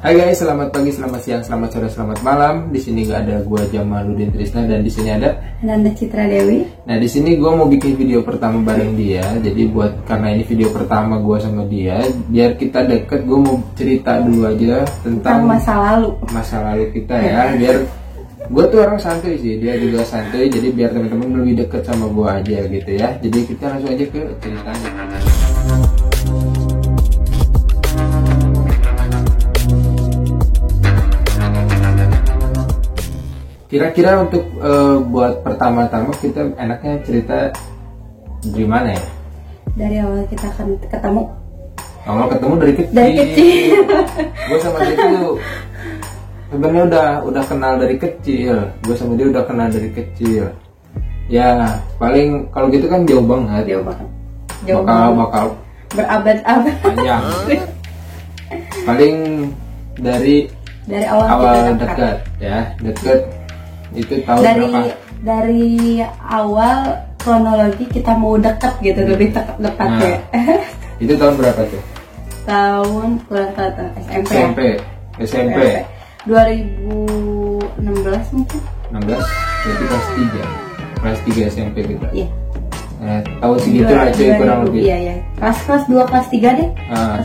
Hai guys, selamat pagi, selamat siang, selamat sore, selamat malam. Di sini gak ada gua Jamaluddin Trisna dan di sini ada Nanda Citra Dewi. Nah, di sini gua mau bikin video pertama bareng dia. Jadi karena ini video pertama gua sama dia, biar kita deket, gua mau cerita dulu aja tentang masa lalu kita ya. Biar gua tuh orang santuy sih, dia juga santuy. Jadi biar teman-teman lebih deket sama gua aja gitu ya. Jadi kita langsung aja ke ceritanya. Kira-kira untuk buat pertama-tama kita enaknya cerita dari mana ya? Dari awal kita kan ketemu. Awal ketemu dari kecil. Gue sama dia tuh sebenarnya udah kenal dari kecil. Gue sama dia udah kenal dari kecil. Ya paling kalau gitu kan jauh banget. Bakal berabad-abad. Panjang. Paling dari awal dekat ya, dekat. Itu tahun berapa? Dari awal kronologi kita mau deket gitu, lebih tepatnya. Itu tahun berapa tuh? Tahun SMP 2016 mungkin. 16? Berarti kelas 3 SMP kita. Iya. Tahun segitu lah cuy, kurang lebih. Iya. Kelas 2, kelas 3 deh.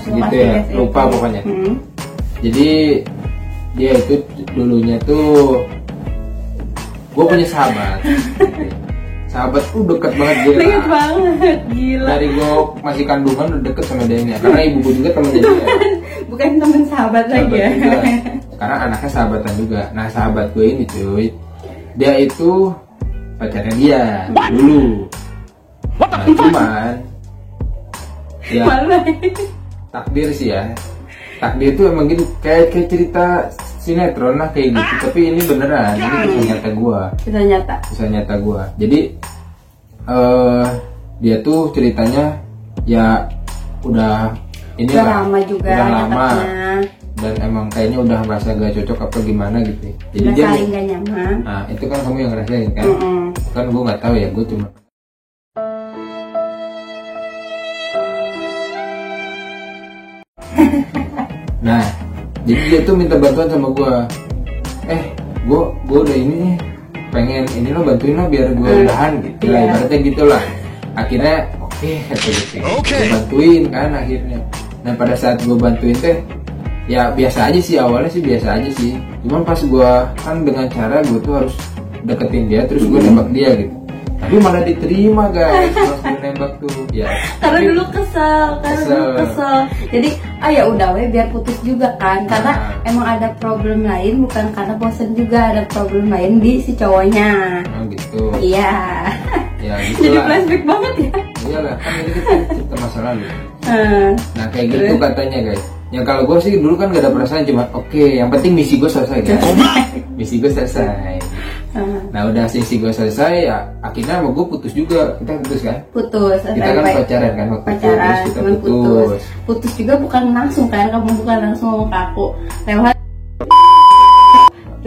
Segitu ya, lupa pokoknya. Jadi dia itu dulunya tuh gue punya sahabat tuh deket banget, gila. Dari gue masih kandungan udah deket sama dia, karena ibu gue juga temennya dia. Bukan temen sahabat lagi ya. Karena anaknya sahabatan juga. Nah sahabat gue ini cuy, dia itu pacarnya dia dulu. Nah cuman ya takdir sih ya. Takdir itu emang gitu, kayak cerita sinetron lah kayak gitu. Tapi ini beneran, ini kisah nyata gua. Jadi dia tuh ceritanya ya udah lama juga, udah lama dan emang kayaknya udah merasa gak cocok apa gimana gitu. Jadi udah dia saling gak nyaman. Nah itu kan kamu yang ngerasain kan? Kan gua nggak tahu ya, gua cuma nah, jadi dia tuh minta bantuan sama gue. Gue udah ini nih, pengen ini lo bantuin lo biar gue udahan gitu lah, ibaratnya gitu lah. Akhirnya oke, kata gitu. Gue bantuin kan akhirnya. Nah pada saat gue bantuin teh, ya biasa aja sih, awalnya sih biasa aja sih. Cuman pas gue kan dengan cara gue tuh harus deketin dia, terus gue nembak dia gitu. Tapi malah diterima guys pas gue nembak tuh ya. Karena dulu kesel. Jadi ya udah biar putus juga kan. Karena emang ada problem lain, bukan karena bosen juga, ada problem lain di si cowoknya. Oh gitu. Iya. Ya gitu. Jadi flashback banget ya. Iyalah, kan ini kita cerita masa lalu. Nah kayak gitu katanya guys. Ya kalau gue sih dulu kan gak ada perasaan, cuma oke, yang penting misi gue selesai guys. Misi gue selesai. Nah udah misi gue selesai ya, akhirnya sama gue putus juga. Kita putus kan? Putus. Kita kan pacaran kan waktu pacaran, kita putus. Putus juga bukan langsung kan, kamu bukan langsung ngomong ke aku,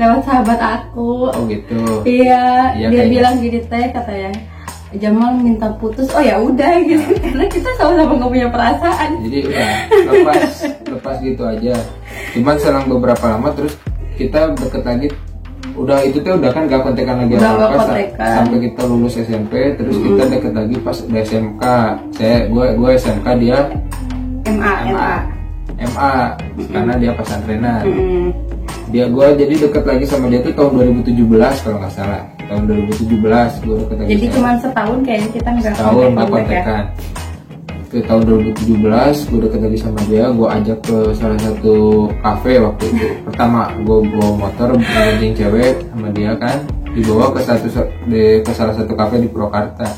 lewat sahabat aku. Oh gitu. Iya, dia kayaknya bilang gini teh, katanya Jamal minta putus. Oh ya udah gitu. Karena kita sama-sama gak punya perasaan. Jadi udah lepas gitu aja. Cuman selang beberapa lama terus kita deket lagi. Udah itu tuh udah kan gak kontekan lagi apa-apa sampai kita lulus SMP. Terus kita deket lagi pas udah SMK. Gue SMK, dia MA karena dia pesantrenan. Gue jadi deket lagi sama dia tuh tahun 2017 kalau nggak salah. Tahun 2017 gue deket lagi. Jadi cuma setahun kayaknya kita nggak kontekan. Ke tahun 2017 gue deket lagi sama dia. Gue ajak ke salah satu kafe waktu itu. Pertama gue bawa motor berhenti cewek sama dia kan, dibawa ke salah satu kafe di Purwakarta.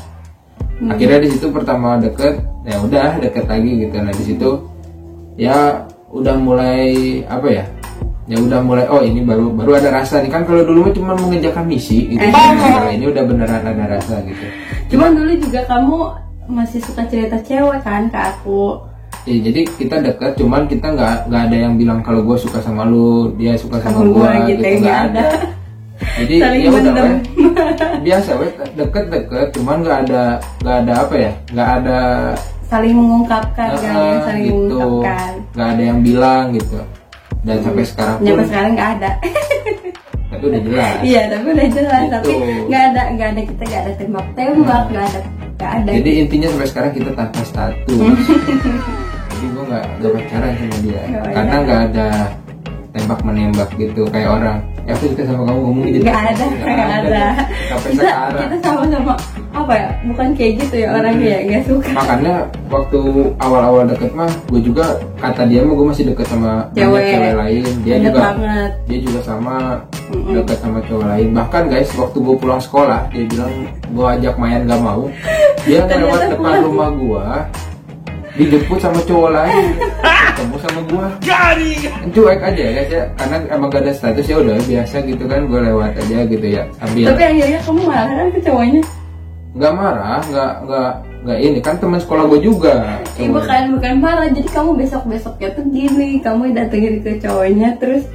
Akhirnya di situ pertama deket, ya udah deket lagi gitu. Nah di situ ya udah mulai apa ya? Ya udah mulai, oh ini baru ada rasa nih kan. Kalau dulu cuma mengejakan misi gitu. Kalau ini udah beneran ada rasa gitu. Cuman dulu juga kamu masih suka cerita cewek kan ke aku. Ya, jadi kita dekat, cuman kita nggak ada yang bilang kalau gue suka sama lu, dia suka sama gue gitu, nggak ada. Jadi ya udah biasa deket, cuman nggak ada apa ya, nggak ada saling mengungkapkan, saling gitu. mengungkapkan. Nggak ada yang bilang gitu. dan sampai sekarang pun Sampai sekarang nggak ada. tapi udah jelas. Iya, tapi udah jelas. Gitu. Tapi nggak ada kita nggak ada tembak nggak ada. Jadi intinya sampai sekarang kita tanpa status. Jadi gue nggak pacaran sama dia karena nggak ada tembak menembak gitu kayak orang. Ya aku suka sama kamu ngomong gitu. Nggak ada. Sampai kita, sekarang. Kita sama-sama apa ya? Bukan kayak gitu ya orangnya ya, nggak suka. Makanya waktu awal-awal deket mah, gue juga kata dia mah gue masih deket sama banyak cewek lain. Dia Bener juga banget. Dia juga sama deket sama cowok lain. Bahkan guys, waktu gue pulang sekolah, dia bilang gue ajak main gak mau. Dia lewat depan rumah gue, dijemput sama cowok lain, ketemu sama gue. Cuek aja ya guys ya, karena emang gak ada status, ya udah biasa gitu kan, gue lewat aja gitu ya. Tapi akhirnya kamu marah kan ke cowoknya? Nggak marah, nggak ini kan teman sekolah gue juga. Bukan marah, jadi kamu besoknya tuh gini, kamu datengin ke cowoknya terus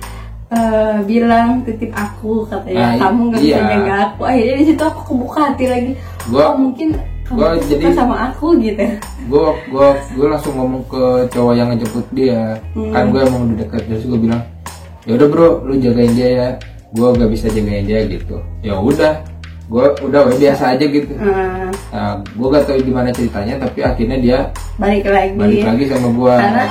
bilang titip aku katanya, kamu nggak bisa jaga aku. Akhirnya di situ aku kebuka hati lagi. Mungkin kamu suka sama aku gitu. Gue langsung ngomong ke cowok yang ngejemput dia. Kan gue emang udah deket, terus gue bilang, ya udah bro, lu jagain dia ya. Gue gak bisa jagain dia gitu. Ya udah, gue udah biasa aja gitu. Nah, gue gak tahu gimana ceritanya, tapi akhirnya dia balik lagi sama gue. Karena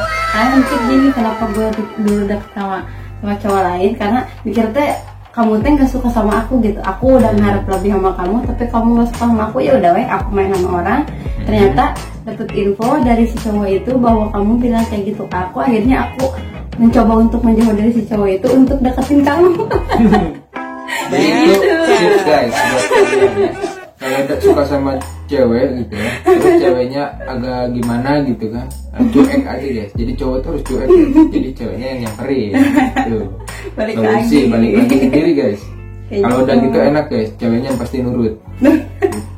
mungkin gini, kenapa gue dulu deket sama cowok lain, karena mikir teh kamu teh nggak suka sama aku gitu. Aku udah ngarep lebih sama kamu, tapi kamu nggak suka sama aku, ya udah aku main sama orang. Ternyata dapet info dari si cowok itu bahwa kamu bilang kayak gitu ke aku. Akhirnya aku mencoba untuk menjauh dari si cowok itu untuk deketin kamu. Jadi itu tips guys buat kalian ya. Kalau suka sama cewek gitu ya, terus ceweknya agak gimana gitu kan, cuek aja guys. Jadi cowok tuh harus cuek, jadi ceweknya yang nyamperin. Tuh. balik lagi sendiri guys. Kalau udah gitu enak guys, ceweknya pasti nurut.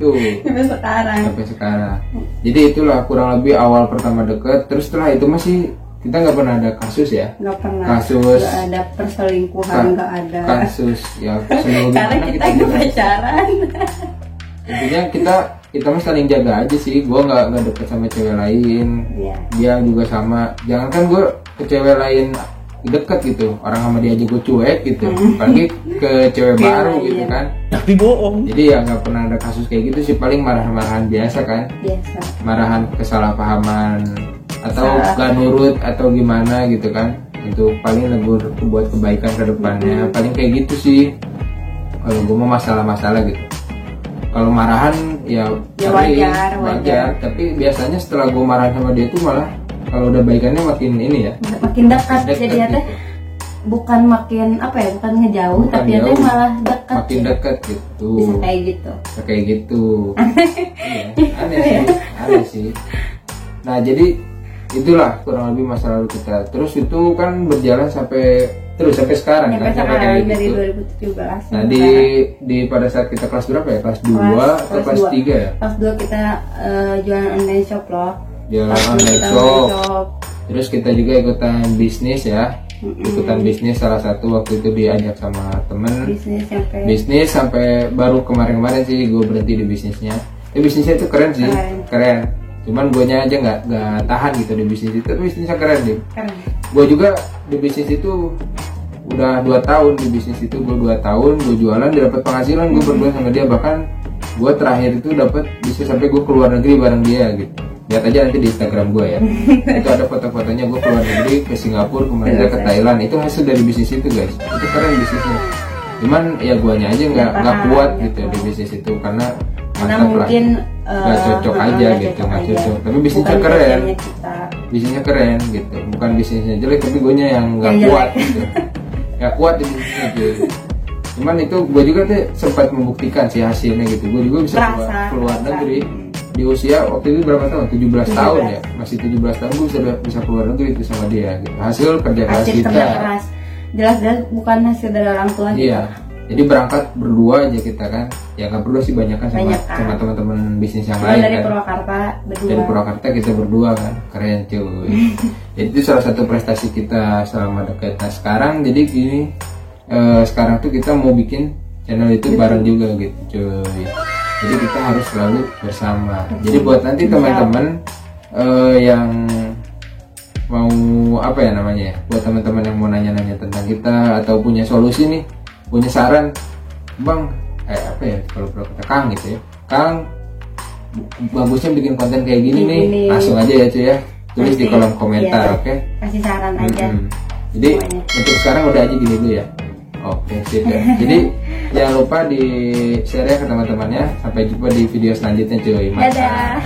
Itu sampai sekarang. Jadi itulah kurang lebih awal pertama deket. Terus setelah itu masih kita nggak pernah ada kasus ya. Nggak pernah. Kasus. Nggak ada perselingkuhan, nggak ada. Kasus ya. Karena kita nggak pacaran. Intinya kita mah saling jaga aja sih. Gue nggak deket sama cewek lain. Yeah. Dia juga sama. Jangankan gue ke cewek lain deket gitu, orang sama dia aja gue cuek gitu. Apalagi ke cewek baru gitu kan. Tapi bohong. Jadi ya nggak pernah ada kasus kayak gitu sih. Paling marah-marahan biasa kan. Biasa. Marahan kesalahpahaman atau gak nurut atau gimana gitu kan. Untuk paling negur buat kebaikan ke depannya. Paling kayak gitu sih. Kalau gue mau masalah-masalah gitu. Kalau marahan ya wajar. Tapi biasanya setelah gue marah sama dia tuh malah kalau udah baikannya makin ini ya. Makin dekat. Jadi ya teh bukan makin apa ya, bukan ngejauh, bukan tapi ya malah dekat. Makin dekat gitu. Bisa kayak gitu. Iya, aneh sih. Nah jadi itulah kurang lebih masa lalu kita. Terus itu kan berjalan sampai sekarang kan, sampai dari gitu. 2017. Nah di pada saat kita kelas berapa ya, kelas 2 atau kelas 3 ya? Kelas 2 kita jualan online shop loh. Jualan online shop. Terus kita juga ikutan bisnis ya. Ikutan bisnis salah satu waktu itu diajak sama temen. Bisnis sampai baru kemarin sih gue berhenti di bisnisnya. Bisnisnya itu keren sih, keren. Cuman guanya aja nggak tahan gitu di bisnis itu. Tapi bisnisnya keren deh. Gue juga di bisnis itu udah 2 tahun di bisnis itu. Gue 2 tahun gue jualan, dapat penghasilan gue berdua sama dia. Bahkan gue terakhir itu dapat bisa sampai gue keluar negeri bareng dia gitu. Lihat aja nanti di Instagram gue ya. Itu ada foto-fotonya gue keluar negeri, ke Singapura, ke Malaysia, ke Thailand. Itu hasil dari bisnis itu guys. Itu keren bisnisnya. Cuman ya guanya aja nggak kuat gitu di bisnis itu karena mungkin nggak cocok aja gitu, nggak cocok. Tapi bisnisnya keren. Bisnisnya keren gitu. Bukan bisnisnya jelek, tapi guanya yang nggak kuat gitu. Nggak kuat di bisnisnya gitu. Cuman itu gue juga tuh sempat membuktikan sih hasilnya gitu. Gue juga bisa keluar negeri di usia waktu itu berapa tahun? 17 tahun ya. Masih 17 tahun gue bisa keluar negeri itu sama dia gitu. Hasil kerja keras kita. Jelas-jelas bukan hasil dari orang tua. Iya. Jadi berangkat berdua aja kita kan. Ya nggak berdua sih, banyak kan sama teman-teman bisnis yang lain dari kan. Purwakarta berdua. Dari Purwakarta kita berdua kan. Keren cuy. Jadi itu salah satu prestasi kita selama dekat. Nah sekarang jadi gini, sekarang tuh kita mau bikin channel itu bareng juga gitu cuy. Jadi kita harus selalu bersama. Jadi buat nanti teman-teman yang mau apa ya namanya ya, buat teman-teman yang mau nanya-nanya tentang kita atau punya solusi nih, punya saran, Bang, apa ya kalau kata Kang gitu ya, Kang bagusnya bikin konten kayak gini nih, langsung aja ya cuy ya, tulis di kolom komentar. Iya, oke? Kasih saran aja. Jadi untuk sekarang udah aja gini dulu ya. Oke sip ya. Jadi jangan lupa di share ya ke teman-temannya. Sampai jumpa di video selanjutnya cuy. Dadah.